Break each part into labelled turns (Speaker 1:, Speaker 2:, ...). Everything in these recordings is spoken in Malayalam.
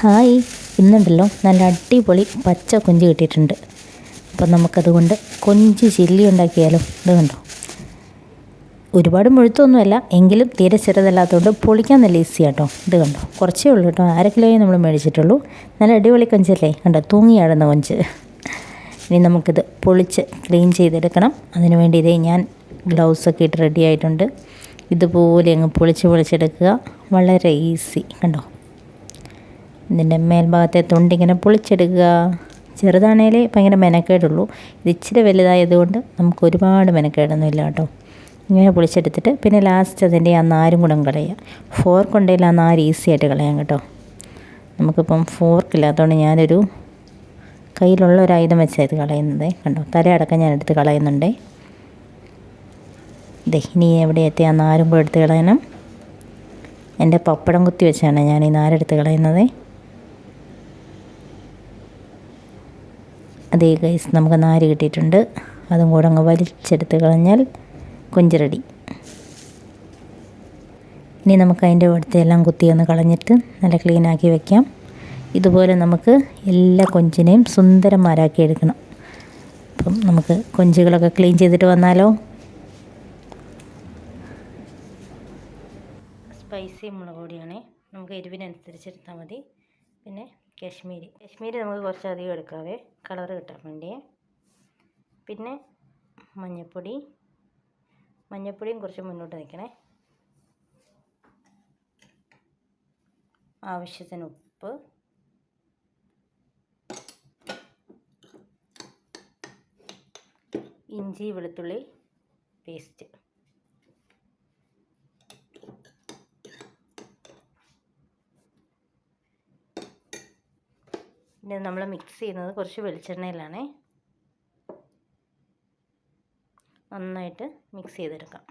Speaker 1: ഹായ്, ഇന്നുണ്ടല്ലോ നല്ല അടിപൊളി പച്ച കൊഞ്ച് കിട്ടിയിട്ടുണ്ട്. അപ്പം നമുക്കതുകൊണ്ട് കൊഞ്ച് ചില്ലി ഉണ്ടാക്കിയാലോ. ഇത് കണ്ടോ, ഒരുപാട് മുഴുത്തൊന്നുമല്ല, എങ്കിലും തീരെ ചെറുതല്ലാത്തതുകൊണ്ട് പൊളിക്കാൻ നല്ല ഈസി ആട്ടോ. ഇത് കണ്ടോ, കുറച്ചേ ഉള്ളൂ കേട്ടോ, 1/2 കിലോയെ നമ്മൾ മേടിച്ചിട്ടുള്ളൂ. നല്ല അടിപൊളി കൊഞ്ചല്ലേ, കണ്ടോ, തൂങ്ങിയാടുന്ന കൊഞ്ച്. ഇനി നമുക്കിത് പൊളിച്ച് ക്ലീൻ ചെയ്തെടുക്കണം. അതിന് വേണ്ടി ഇതേ ഞാൻ ഗ്ലൗസൊക്കെ ഇട്ട് റെഡി ആയിട്ടുണ്ട്. ഇതുപോലെ അങ്ങ് പൊളിച്ചെടുക്കുക, വളരെ ഈസി. കണ്ടോ, ഇതിൻ്റെ മേൽഭാഗത്തെ തൊണ്ടിങ്ങനെ പൊളിച്ചെടുക്കുക. ചെറുതാണേലേ ഭയങ്കര മെനക്കേടുള്ളൂ. ഇത് ഇച്ചിരി വലുതായതുകൊണ്ട് നമുക്ക് ഒരുപാട് മെനക്കേടൊന്നുമില്ല കേട്ടോ. ഇങ്ങനെ പൊളിച്ചെടുത്തിട്ട് പിന്നെ ലാസ്റ്റ് അതിൻ്റെ ആ നാരും കൂടെ കളയുക. ഫോർക്ക് ഉണ്ടെങ്കിൽ ആ നാര് ഈസി ആയിട്ട് കളയാം കേട്ടോ. നമുക്കിപ്പം ഫോർക്കില്ലാത്തതുകൊണ്ട് ഞാനൊരു കയ്യിലുള്ള ഒരു ആയുധം വെച്ചാൽ ഇത് കളയുന്നത്. കണ്ടോ, തലയടക്കം ഞാൻ എടുത്ത് കളയുന്നുണ്ടേ. ഇതേ, ഇനി എവിടെ എത്തി ആ നാരും കൂടെ എടുത്ത് കളയണം. എൻ്റെ പപ്പടം കുത്തി വെച്ചാണ് ഞാൻ ഈ നാരെടുത്ത് കളയുന്നത്. അതേ ഗൈസ്, നമുക്ക് നാര് കിട്ടിയിട്ടുണ്ട്. അതും കൂടെ അങ്ങ് വലിച്ചെടുത്ത് കളഞ്ഞാൽ കൊഞ്ച് റെഡി. ഇനി നമുക്ക് അതിൻ്റെ അടുത്തെല്ലാം കുത്തിയൊന്ന് കളഞ്ഞിട്ട് നല്ല ക്ലീനാക്കി വെക്കാം. ഇതുപോലെ നമുക്ക് എല്ലാ കൊഞ്ചിനെയും സുന്ദരന്മാരാക്കി എടുക്കണം. അപ്പം നമുക്ക് കൊഞ്ചുകളൊക്കെ ക്ലീൻ ചെയ്തിട്ട് വന്നാലോ. സ്പൈസി മുളക് പൊടിയാണേ, നമുക്ക് എരിവിനനുസരിച്ചെടുത്താൽ മതി. പിന്നെ കാശ്മീരി നമുക്ക് കുറച്ചധികം എടുക്കാവേ, കളറ് കിട്ടാൻ വേണ്ടിയേ. പിന്നെ മഞ്ഞൾപ്പൊടിയും കുറച്ച് മുന്നോട്ട് നിൽക്കണേ. ആവശ്യത്തിന് ഉപ്പ്, ഇഞ്ചി വെളുത്തുള്ളി പേസ്റ്റ്. പിന്നെ നമ്മൾ മിക്സ് ചെയ്യുന്നത് കുറച്ച് വെളിച്ചെണ്ണയിലാണേ. നന്നായിട്ട് മിക്സ് ചെയ്തെടുക്കാം.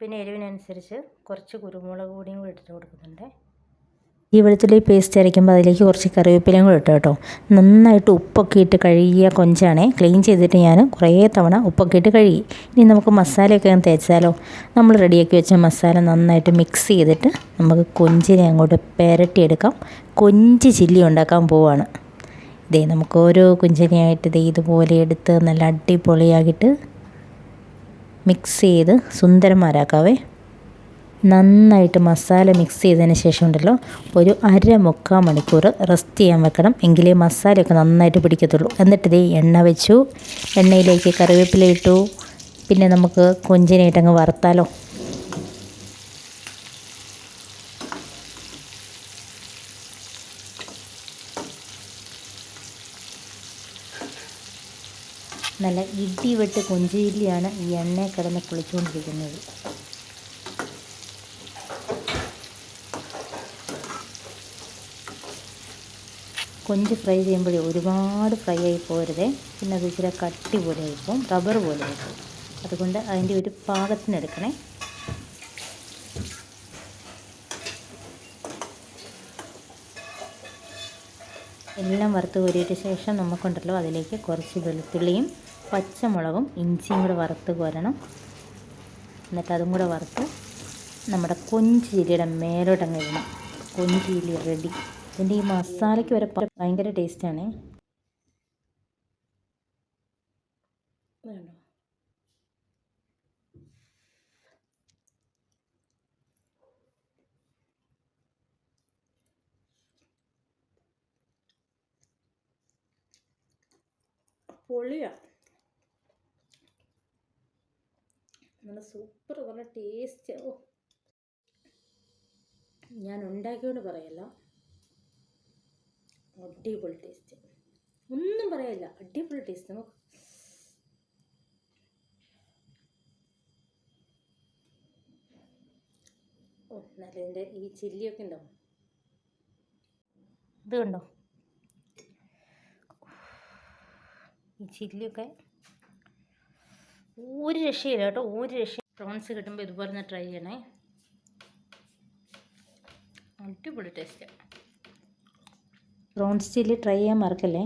Speaker 1: പിന്നെ എരിവിനനുസരിച്ച് കുറച്ച് കുരുമുളക് പൊടിയും കൂടി ഇട്ടിട്ട് കൊടുക്കുന്നുണ്ട്. ഈ വെളുത്തുള്ളി പേസ്റ്റ് അരയ്ക്കുമ്പോൾ അതിലേക്ക് കുറച്ച് കറിവേപ്പിലയും കൂടി ഇട്ടു കേട്ടോ. നന്നായിട്ട് ഉപ്പൊക്കെ ഇട്ട് കഴുകിയ കൊഞ്ചാണേ. ക്ലീൻ ചെയ്തിട്ട് ഞാൻ കുറേ തവണ ഉപ്പൊക്കെ ഇട്ട് കഴുകി. ഇനി നമുക്ക് മസാലയൊക്കെ തേച്ചാലോ. നമ്മൾ റെഡിയാക്കി വെച്ച മസാല നന്നായിട്ട് മിക്സ് ചെയ്തിട്ട് നമുക്ക് കൊഞ്ചിനെ അങ്ങോട്ട് പുരട്ടിയെടുക്കാം. കൊഞ്ച് ചില്ലി ഉണ്ടാക്കാൻ പോവാണ്. ഇതേ, നമുക്ക് ഓരോ കൊഞ്ചിനെയായിട്ട് ഇതുപോലെ എടുത്ത് നല്ല അടിപൊളിയാക്കിയിട്ട് മിക്സ് ചെയ്ത് സുന്ദരന്മാരാക്കാവേ. നന്നായിട്ട് മസാല മിക്സ് ചെയ്തതിന് ശേഷം ഉണ്ടല്ലോ, ഒരു 1/2-3/4 മണിക്കൂർ റെസ്റ്റ് ചെയ്യാൻ വെക്കണം. എങ്കിലേ മസാലയൊക്കെ നന്നായിട്ട് പിടിക്കത്തുള്ളൂ. എന്നിട്ട് എണ്ണ വെച്ചു, എണ്ണയിലേക്ക് കറിവേപ്പില ഇട്ടു. പിന്നെ നമുക്ക് കൊഞ്ചിനായിട്ടങ്ങ് വറുത്താലോ. നല്ല ഇടിവെട്ട് കൊഞ്ച് ചില്ലിയാണ് ഈ എണ്ണയിൽ കിടന്ന് പൊളിച്ചുകൊണ്ടിരിക്കുന്നത്. കൊഞ്ച് ഫ്രൈ ചെയ്യുമ്പോഴേ ഒരുപാട് ഫ്രൈ ആയി പോരുതേ. പിന്നെ അത് ഇച്ചിരി കട്ടി പോലെ ആയിപ്പോൾ റബ്ബർ പോലെ ആയിപ്പോൾ. അതുകൊണ്ട് അതിൻ്റെ ഒരു പാകത്തിനെടുക്കണേ. എല്ലാം വറുത്ത് കോരിയിട്ട് ശേഷം നമുക്കുണ്ടല്ലോ, അതിലേക്ക് കുറച്ച് വെളുത്തുള്ളിയും പച്ചമുളകും ഇഞ്ചിയും കൂടെ വറുത്ത് കോരണം. എന്നിട്ട് അതും കൂടെ വറുത്ത് നമ്മുടെ കൊഞ്ച് ചില്ലിയുടെ മേലോട്ടങ്ങ് ഇടണം. കൊഞ്ച് ചില്ലി റെഡി. ഇതിൻ്റെ ഈ മസാലയ്ക്ക് വരെ ഭയങ്കര ടേസ്റ്റാണേ. വേണ്ടോ, പൊളിയാണ്. നല്ല സൂപ്പർ, നല്ല ടേസ്റ്റ്. ഓ, ഞാൻ ഉണ്ടാക്കിയോണ്ട് പറയല്ല, അടിപൊളി ടേസ്റ്റ്. ഒന്നും പറയല്ല, അടിപൊളി ടേസ്റ്റ്. നോക്ക്, ഓ, നല്ല ഇതിൻ്റെ ഈ ചില്ലിയൊക്കെ ഉണ്ടാവും. ഇത് കണ്ടോ, ഈ ചില്ലിയൊക്കെ ഒരു രക്ഷയില്ല കേട്ടോ, ഒരു രക്ഷ. പ്രോൺസ് കിട്ടുമ്പോൾ ഇതുപോലെ ഒന്ന് ട്രൈ ചെയ്യണേ, അടിപൊളി ടേസ്റ്റ്. പ്രോൺസ് ചില്ലി ട്രൈ ചെയ്യാൻ മറക്കല്ലേ.